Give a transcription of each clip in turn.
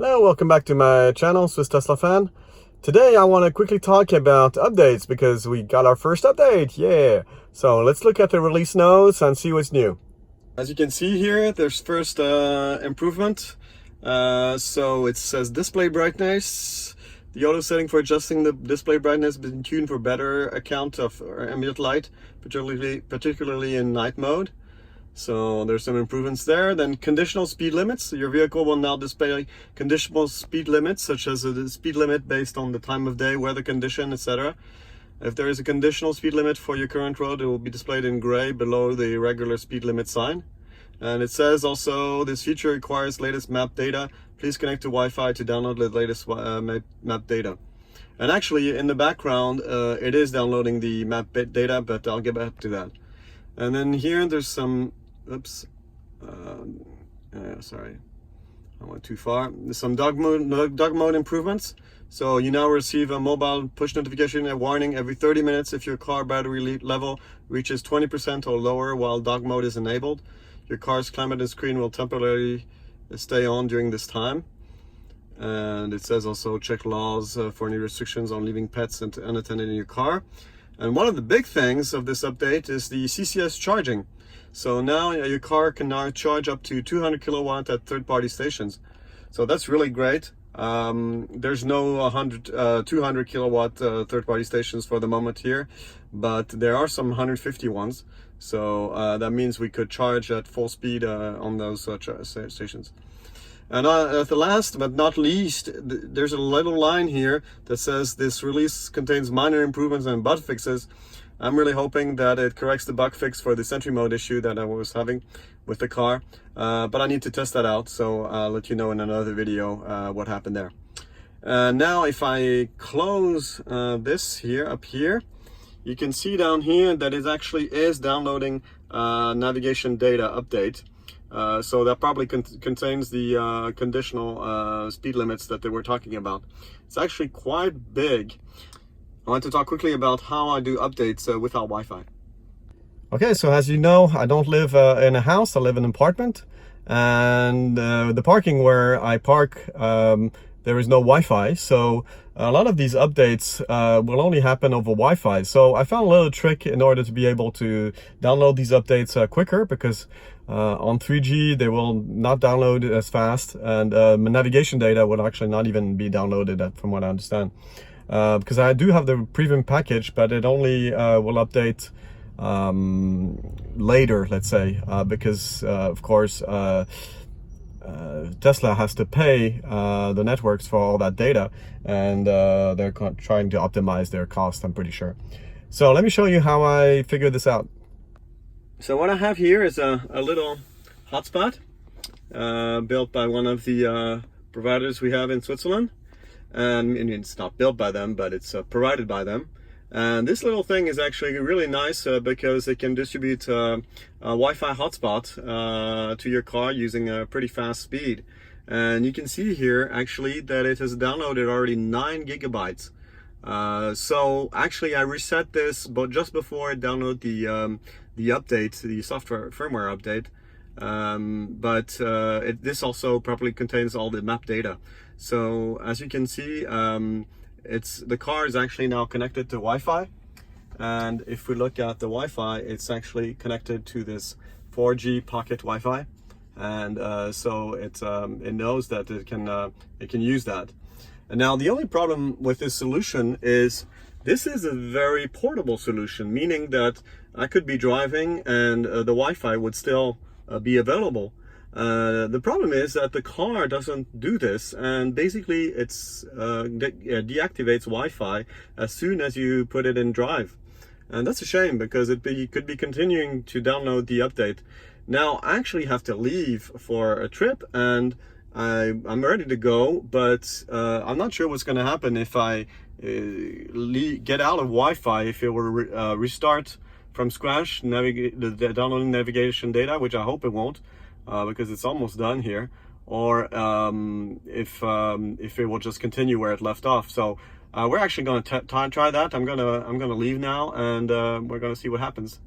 Hello, welcome back to my channel, Swiss Tesla fan. Today I want to quickly talk about updates because we got our first update, yeah! So let's look at the release notes and see what's new. As you can see here, there's first improvement. So it says display brightness. The auto setting for adjusting the display brightness has been tuned for better account of ambient light, particularly in night mode. So there's some improvements there. Then conditional speed limits. Your vehicle will now display conditional speed limits, such as a speed limit based on the time of day, weather condition, etc. If there is a conditional speed limit for your current road, it will be displayed in gray below the regular speed limit sign. And it says also, this feature requires latest map data. Please connect to Wi-Fi to download the latest map data. And actually, in the background, it is downloading the map data, but I'll get back to that. And then here, there's some, sorry, I went too far. There's some dog mode improvements. So you now receive a mobile push notification and warning every 30 minutes if your car battery level reaches 20% or lower while dog mode is enabled. Your car's climate screen will temporarily stay on during this time. And it says also check laws for any restrictions on leaving pets unattended in your car. And one of the big things of this update is the CCS charging. So now your car can now charge up to 200 kilowatt at third-party stations. So that's really great. There's no 200 kilowatt third-party stations for the moment here, but there are some 150 ones. So that means we could charge at full speed on those stations. And at the last but not least, there's a little line here that says this release contains minor improvements and bug fixes. I'm really hoping that it corrects the bug fix for the Sentry mode issue that I was having with the car. But I need to test that out, so I'll let you know in another video what happened there. Now if I close this here, up here, you can see down here that it actually is downloading navigation data update. So that probably contains the conditional speed limits that they were talking about. It's actually quite big. I want to talk quickly about how I do updates without Wi-Fi. Okay, so as you know, I don't live in a house, I live in an apartment. And the parking where I park, there is no Wi-Fi. So a lot of these updates will only happen over Wi-Fi. So I found a little trick in order to be able to download these updates quicker, because on 3G they will not download as fast, and my navigation data will actually not even be downloaded from what I understand. Because I do have the premium package, but it only will update later, let's say, because of course Tesla has to pay the networks for all that data, and they're trying to optimize their cost, I'm pretty sure. So let me show you how I figured this out. So what I have here is a little hotspot built by one of the providers we have in Switzerland. And it's not built by them, but it's provided by them. And this little thing is actually really nice because it can distribute a Wi-Fi hotspot to your car using a pretty fast speed. And you can see here actually that it has downloaded already 9 gigabytes. So actually I reset this but just before it downloaded the update, the firmware update. This also properly contains all the map data. So as you can see, the car is actually now connected to Wi-Fi, and if we look at the Wi-Fi, it's actually connected to this 4G pocket Wi-Fi, and so it knows that it can use that. And now the only problem with this solution is this is a very portable solution, meaning that I could be driving and the Wi-Fi would still be available. The problem is that the car doesn't do this, and basically it's deactivates Wi-Fi as soon as you put it in drive. And that's a shame, because it could be continuing to download the update. Now I actually have to leave for a trip, and I'm ready to go, but I'm not sure what's going to happen if I get out of Wi-Fi, if it will restart from scratch downloading navigation data, which I hope it won't. Because it's almost done here, or if it will just continue where it left off. So we're actually going to try that. I'm gonna leave now, and we're gonna see what happens.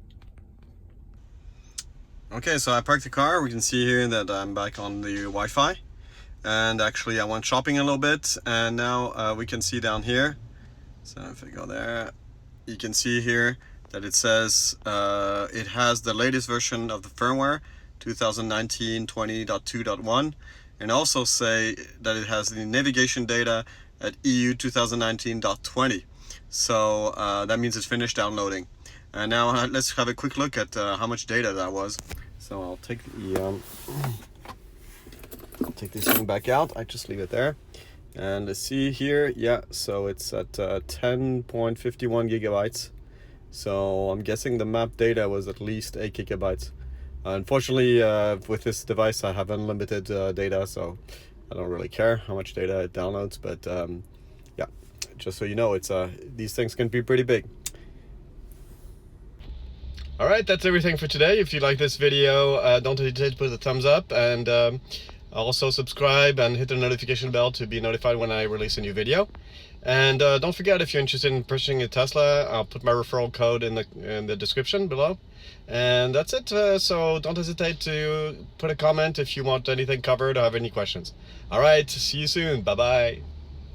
Okay, so I parked the car. We can see here that I'm back on the Wi-Fi, and actually I went shopping a little bit, and now we can see down here. So if I go there, you can see here that it says it has the latest version of the firmware, 2019 20.2.1, and also say that it has the navigation data at EU 2019.20. So that means it's finished downloading. And now let's have a quick look at how much data that was. So I'll take this thing back out. I just leave it there. And let's see here. Yeah, so it's at 10.51 gigabytes. So I'm guessing the map data was at least 8 gigabytes. Unfortunately, with this device, I have unlimited data, so I don't really care how much data it downloads. But yeah, just so you know, it's these things can be pretty big. All right, that's everything for today. If you like this video, don't hesitate to put a thumbs up, and also subscribe and hit the notification bell to be notified when I release a new video. And don't forget, if you're interested in purchasing a Tesla, I'll put my referral code in the description below. And that's it. So don't hesitate to put a comment if you want anything covered or have any questions. All right, see you soon. Bye-bye.